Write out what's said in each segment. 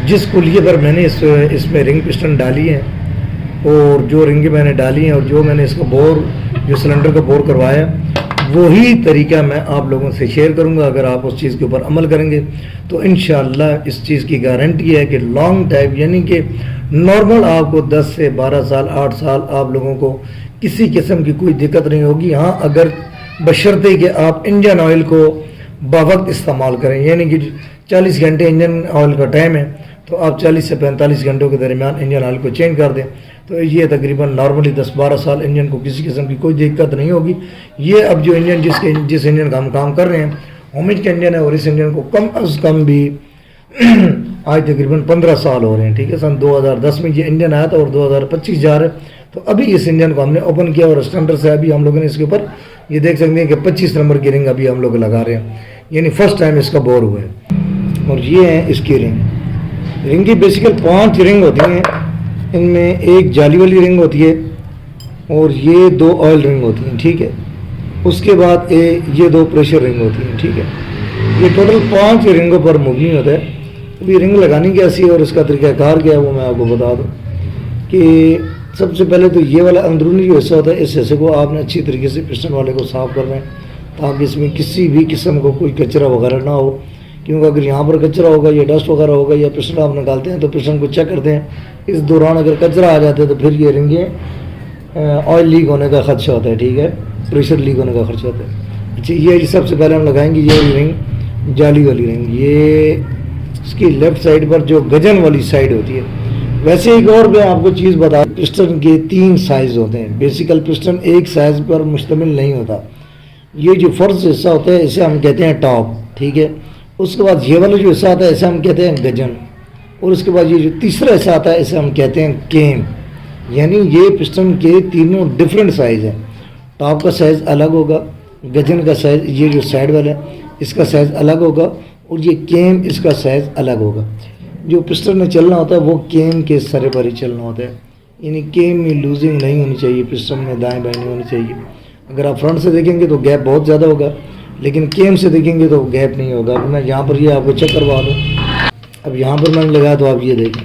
جس کلیے پر میں نے اس میں رنگ پسٹن ڈالی ہیں اور جو رنگیں میں نے ڈالی ہیں اور جو میں نے اس کا بور جو سلنڈر کا بور کروایا وہی طریقہ میں آپ لوگوں سے شیئر کروں گا. اگر آپ اس چیز کے اوپر عمل کریں گے تو انشاءاللہ اس چیز کی گارنٹی ہے کہ لانگ ٹائم یعنی کہ نارمل آپ کو 10 سے 12 سال 8 سال آپ لوگوں کو کسی قسم کی کوئی دقت نہیں ہوگی. ہاں اگر بشرطے کہ آپ انجن آئل کو باوقت استعمال کریں یعنی کہ 40 گھنٹے انجن آئل کا ٹائم ہے تو آپ 40 سے 45 گھنٹوں کے درمیان انجن آئل کو چینج کر دیں تو یہ تقریباً نارملی 10-12 سال انجن کو کسی قسم کی کوئی دقت نہیں ہوگی. یہ اب جو انجن جس انجن کا ہم کام کر رہے ہیں ہومج کا انجن ہے اور اس انجن کو کم از کم بھی آج تقریباً 15 سال ہو رہے ہیں. ٹھیک ہے، سن 2010 میں یہ انجن آیا تھا اور 2025 جا رہا ہے. تو ابھی اس انجن کو ہم نے اوپن کیا اور اسٹینڈر سے ابھی ہم لوگوں نے اس کے اوپر یہ دیکھ سکتے ہیں کہ 25 نمبر کی رنگ ابھی ہم لوگ لگا رہے ہیں یعنی فرسٹ ٹائم اس کا بور ہوا ہے. اور یہ ہے اس کی رنگ کی بیسیکل 5 رنگ ہوتی ہیں. ان میں ایک جالی والی رنگ ہوتی ہے اور یہ 2 آئل رنگ ہوتی ہیں. ٹھیک ہے، اس کے بعد یہ 2 پریشر رنگ ہوتی ہیں. ٹھیک ہے، یہ ٹوٹل 5 رنگوں پر مبنی ہوتا ہے. ابھی رنگ لگانی کیسی ہے اور اس کا طریقہ کار کیا ہے وہ میں آپ کو بتا دوں کہ سب سے پہلے تو یہ والا اندرونی جو حصہ ہوتا ہے اس حصے کو آپ نے اچھی طریقے سے پسٹن والے کو صاف کرنا ہے تاکہ اس میں کسی بھی قسم کو کوئی کچرا وغیرہ نہ ہو. کیونکہ اگر یہاں پر کچرا ہوگا یا ڈسٹ وغیرہ ہوگا یا پسٹن آپ نکالتے ہیں تو پسٹن کو چیک کرتے ہیں، اس دوران اگر کچرا آ جاتا ہے تو پھر یہ رنگیں آئل لیک ہونے کا خدشہ ہوتا ہے. ٹھیک ہے، پریشر لیک ہونے کا خدشہ ہوتا ہے. اچھا، یہ سب سے پہلے ہم لگائیں گے یہ رنگ جالی والی رنگ. یہ اس کی لیفٹ سائڈ پر جو گجن والی سائڈ ہوتی ہے. ویسے ایک اور میں آپ کو چیز بتا دوں، پسٹن کے 3 سائز ہوتے ہیں. بیسیکل پسٹن ایک سائز پر مشتمل نہیں ہوتا. یہ جو فرض حصہ ہوتا ہے اسے ہم کہتے ہیں ٹاپ. ٹھیک ہے، اس کے بعد یہ والا جو حصہ آتا ہے اسے ہم کہتے ہیں گجن اور اس کے بعد یہ جو تیسرا حصہ آتا ہے اسے ہم کہتے ہیں کیم. یعنی یہ پسٹن کے تینوں ڈفرینٹ سائز ہیں. ٹاپ کا سائز الگ ہوگا، گجن کا سائز یہ جو سائڈ والا ہے اس کا سائز الگ ہوگا اور یہ کیم اس کا سائز الگ ہوگا. جو پسٹن میں چلنا ہوتا ہے وہ کیم کے سرے پر ہی چلنا ہوتا ہے. یعنی کیم میں لوزنگ نہیں ہونی چاہیے، پسٹن میں دائیں بائیں نہیں ہونی چاہیے. اگر آپ فرنٹ سے دیکھیں گے تو گیپ بہت زیادہ ہوگا لیکن کیم سے دیکھیں گے تو گیپ نہیں ہوگا. اب میں یہاں پر یہ آپ کو چیک کروا دوں. اب یہاں پر میں نے لگایا تو آپ یہ دیکھیں،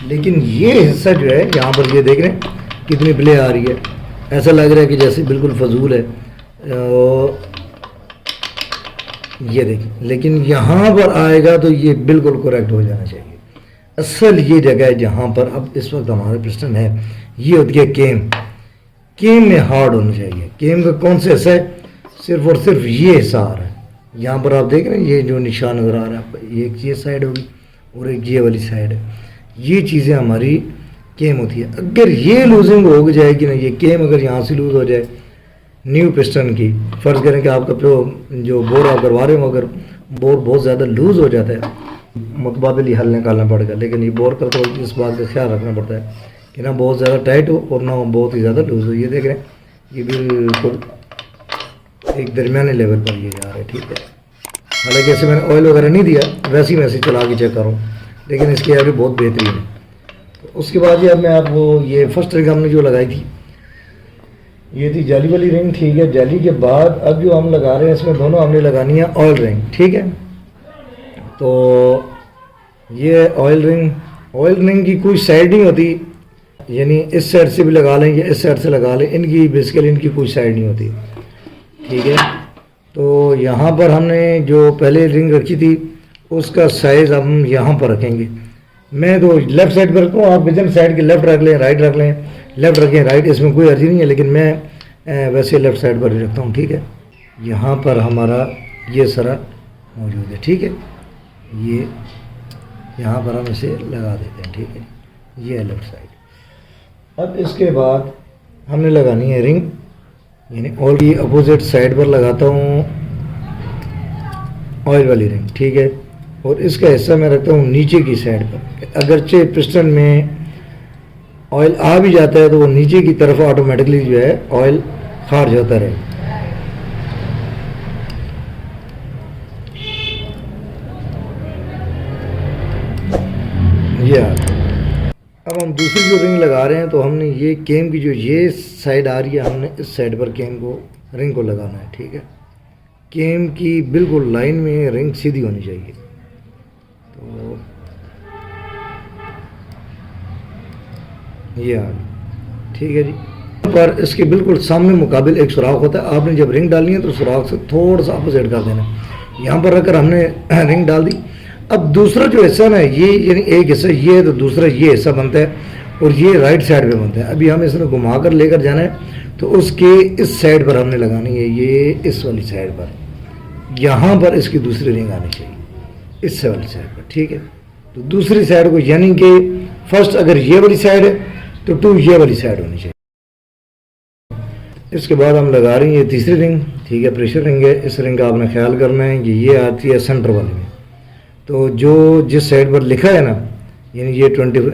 لیکن یہ حصہ جو ہے یہاں پر یہ دیکھ رہے ہیں کتنی بلے آ رہی ہے. ایسا لگ رہا ہے کہ جیسے بالکل فضول ہے. یہ دیکھیں، لیکن یہاں پر آئے گا تو یہ بالکل کریکٹ ہو جانا چاہیے. اصل یہ جگہ ہے جہاں پر اب اس وقت ہمارے پسٹن ہے یہ ہوتی ہے کیم میں ہارڈ ہونا چاہیے. کیم کا کون سا حصہ ہے؟ صرف اور صرف یہ حصہ آ رہا ہے. یہاں پر آپ دیکھ رہے ہیں یہ جو نشان نظر آ رہا ہے آپ کو، ایک یہ سائڈ ہوگی اور ایک یہ والی سائڈ ہے. یہ چیزیں ہماری کیم ہوتی ہے. اگر یہ لوزنگ ہو جائے گی نا، یہ کیم اگر یہاں سے لوز ہو جائے نیو پسٹن کی، فرض کریں کہ آپ کا جو بور آپ کروا رہے ہو اگر بور بہت زیادہ لوز ہو جاتا ہے متبادل ہی حل نکالنا پڑے گا. لیکن یہ بور کرتے وقت اس بات کا خیال رکھنا پڑتا ہے کہ نہ بہت زیادہ ٹائٹ ہو اور نہ بہت ہی زیادہ لوز ہو. یہ دیکھ رہے ہیں یہ بالکل ایک درمیانے لیول پر یہ جا رہا ہے. ٹھیک ہے، حالانکہ ایسے میں نے آئل وغیرہ نہیں دیا، ویسے ہی میں ایسے چلا کے چیک کروں لیکن اس کی ایوریج بہت بہترین ہے. اس کے بعد یہ اب میں آپ کو یہ فرسٹ رنگ ہم نے جو لگائی تھی یہ تھی جالی والی رنگ. ٹھیک ہے، جالی کے بعد اب جو ہم لگا رہے ہیں اس میں دونوں ہم نے لگانی ہے آئل رنگ. ٹھیک ہے، تو یہ آئل رنگ کی کوئی سائڈ نہیں ہوتی. یعنی اس سائڈ سے بھی لگا لیں یا اس سائڈ سے لگا لیں، ان کی بیسیکلی ان کی کوئی سائڈ نہیں ہوتی. ٹھیک ہے، تو یہاں پر ہم نے جو پہلے رنگ رکھی تھی اس کا سائز ہم یہاں پر رکھیں گے. میں تو لیفٹ سائڈ پر رکھوں، آپ گجن سائڈ کے لیفٹ رکھ لیں، رائٹ رکھ لیں، لیفٹ رکھیں رائٹ، اس میں کوئی عرضی نہیں ہے لیکن میں ویسے لیفٹ سائڈ پر ہی رکھتا ہوں. ٹھیک ہے، یہاں پر ہمارا یہ سرا موجود ہے. ٹھیک ہے، یہ یہاں پر ہم اسے لگا دیتے ہیں. ٹھیک ہے، یہ ہے لیفٹ سائڈ. اب اس کے بعد ہم نے لگانی ہے رنگ، یعنی آئل کی اپوزٹ سائڈ پر لگاتا ہوں آئل والی رنگ. ٹھیک ہے، اور اس کا حصہ میں رکھتا ہوں نیچے کی سائڈ پر. اگرچہ پسٹن میں آئل آ بھی جاتا ہے تو وہ نیچے کی طرف آٹومیٹکلی جو ہے آئل خارج ہوتا رہے. یہ اب ہم دوسری جو رنگ لگا رہے ہیں تو ہم نے یہ کیم کی جو یہ سائڈ آ رہی ہے ہم نے اس سائڈ پر کیم کو رنگ کو لگانا ہے. ٹھیک ہے، کیم کی بالکل لائن میں رنگ سیدھی ہونی چاہیے. تو یہ آ گئی, ٹھیک ہے جی. پر اس کے بالکل سامنے مقابل ایک سوراخ ہوتا ہے, آپ نے جب رنگ ڈالنی ہے تو سوراخ سے تھوڑا سا اپوزٹ کر دینا. یہاں پر رکھ کر ہم نے رنگ ڈال دی. اب دوسرا جو حصہ نا یہ یعنی ایک حصہ یہ ہے تو دوسرا یہ حصہ بنتا ہے اور یہ رائٹ سائڈ پہ بنتا ہے. ابھی ہم اس میں گھما کر لے کر جانا ہے تو اس کے اس سائڈ پر ہم نے لگانی ہے, یہ اس والی سائڈ پر, یہاں پر اس کی دوسری رنگ آنی چاہیے اس والی سائڈ پر, ٹھیک ہے. تو دوسری سائڈ کو یعنی کہ فرسٹ اگر یہ والی سائڈ ہے تو 2 یہ والی سائڈ ہونی چاہیے. اس کے بعد ہم لگا رہی ہیں یہ تیسری رنگ, ٹھیک ہے, پریشر رنگ ہے. اس رنگ کا آپ نے خیال کرنا ہے کہ یہ آتی ہے سینٹر والی میں. تو جو جس سائڈ پر لکھا ہے نا یعنی یہ 20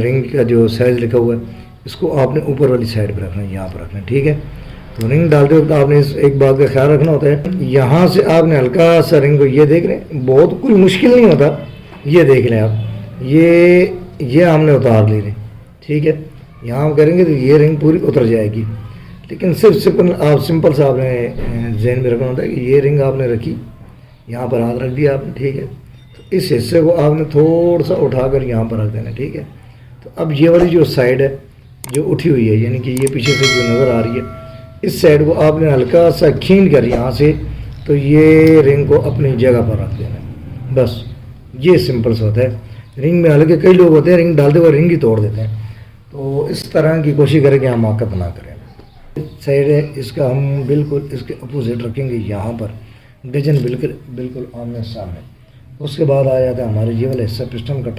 رنگ کا جو سائز لکھا ہوا ہے اس کو آپ نے اوپر والی سائڈ پہ رکھنا ہے, یہاں پر رکھنا ہے, ٹھیک ہے. تو رنگ ڈالتے وقت آپ نے ایک بات کا خیال رکھنا ہوتا ہے, یہاں سے آپ نے ہلکا سا رنگ کو یہ دیکھ لیں, بہت کوئی مشکل نہیں ہوتا, یہ دیکھ لیں آپ, یہ ہم نے اتار لی رنگ, ٹھیک ہے. یہاں ہم کریں گے تو یہ رنگ پوری اتر جائے گی. لیکن صرف سمپل سا آپ نے ذہن میں رکھنا ہوتا ہے کہ یہ رنگ آپ نے رکھی, یہاں پر ہاتھ رکھ دیا آپ نے, ٹھیک ہے. تو اس حصے کو آپ نے تھوڑا سا اٹھا کر یہاں پر رکھ دینا, ٹھیک ہے. تو اب یہ والی جو سائڈ ہے جو اٹھی ہوئی ہے یعنی کہ یہ پیچھے سے جو نظر آ رہی ہے اس سائڈ کو آپ نے ہلکا سا کھینچ کر یہاں سے تو یہ رنگ کو اپنی جگہ پر رکھ دینا, بس. یہ سمپل سا ہوتا ہے. رنگ میں حالانکہ کئی لوگ ہوتے ہیں رنگ ڈالتے ہوئے رنگ ہی توڑ دیتے ہیں, تو اس طرح کی کوشش کریں کہ ہم حرکت نہ کریں. سائڈ ہے اس کا ہم بالکل اس کے اپوزٹ رکھیں گے, یہاں پر ڈجن بالکل آمنے سامنے. اس کے بعد آ جاتا ہے ہمارے یہ والا حصہ پسٹن کا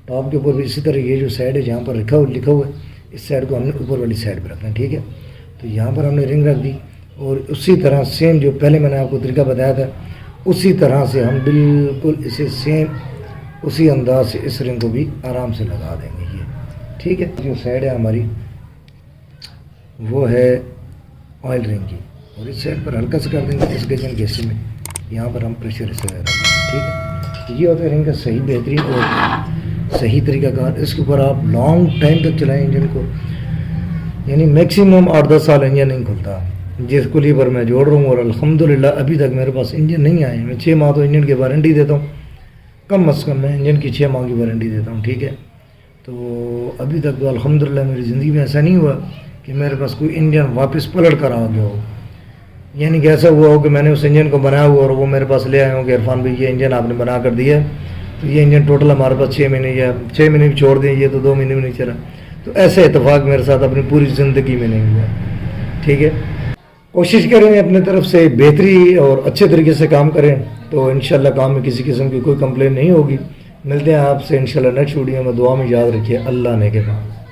ٹاپ کے اوپر بھی اسی طرح یہ جو سائڈ ہے جہاں پر لکھا ہوا ہے اس سائڈ کو ہم نے اوپر والی سائڈ پہ رکھنا ہے, ٹھیک ہے. تو یہاں پر ہم نے رنگ رکھ دی اور اسی طرح سیم جو پہلے میں نے آپ کو طریقہ بتایا تھا اسی طرح سے ہم بالکل اسے سیم اسی انداز سے اس رنگ کو بھی آرام سے لگا دیں گے, یہ ٹھیک ہے. جو سائڈ ہے ہماری وہ ہے آئل رنگ کی, اور اس سائڈ پر ہلکا سے کر دیں گے اس گجن کے حصے میں, یہاں پر ہم پریشر حصے میں رکھیں گے, ٹھیک ہے. یہ ہوتا ہے رنگ کا صحیح بہترین اور صحیح طریقہ کار. اس کے اوپر آپ لانگ ٹائم تک چلائیں انجن کو, یعنی میکسیمم 8-10 سال انجن نہیں کھلتا. جس کلی پر میں جوڑ رہا ہوں اور الحمدللہ ابھی تک میرے پاس انجن نہیں آئے. میں 6 ماہ تو انجن کی وارنٹی دیتا ہوں, کم از کم میں انجن کی 6 ماہ کی وارنٹی دیتا ہوں, ٹھیک ہے. تو ابھی تک تو الحمدللہ میری زندگی میں ایسا نہیں ہوا کہ میرے پاس کوئی انجن واپس پلٹ کر آ گیا ہو, یعنی کہ ایسا ہوا ہو کہ میں نے اس انجن کو بنایا ہوا اور وہ میرے پاس لے آئے ہوں کہ عرفان بھائی یہ انجن آپ نے بنا کر دیا ہے, تو یہ انجن ٹوٹل ہمارے پاس 6 مہینے یا 6 مہینے بھی چھوڑ دیں, یہ تو 2 مہینے بھی نہیں چلا. تو ایسے اتفاق میرے ساتھ اپنی پوری زندگی میں نہیں ہوا, ٹھیک ہے. کوشش کریں اپنے طرف سے بہتری اور اچھے طریقے سے کام کریں تو انشاءاللہ کام میں کسی قسم کی کوئی کمپلین نہیں ہوگی. ملتے ہیں آپ سے انشاءاللہ نیکسٹ ویڈیو میں. دعا میں یاد رکھیے. اللہ نے کے بعد.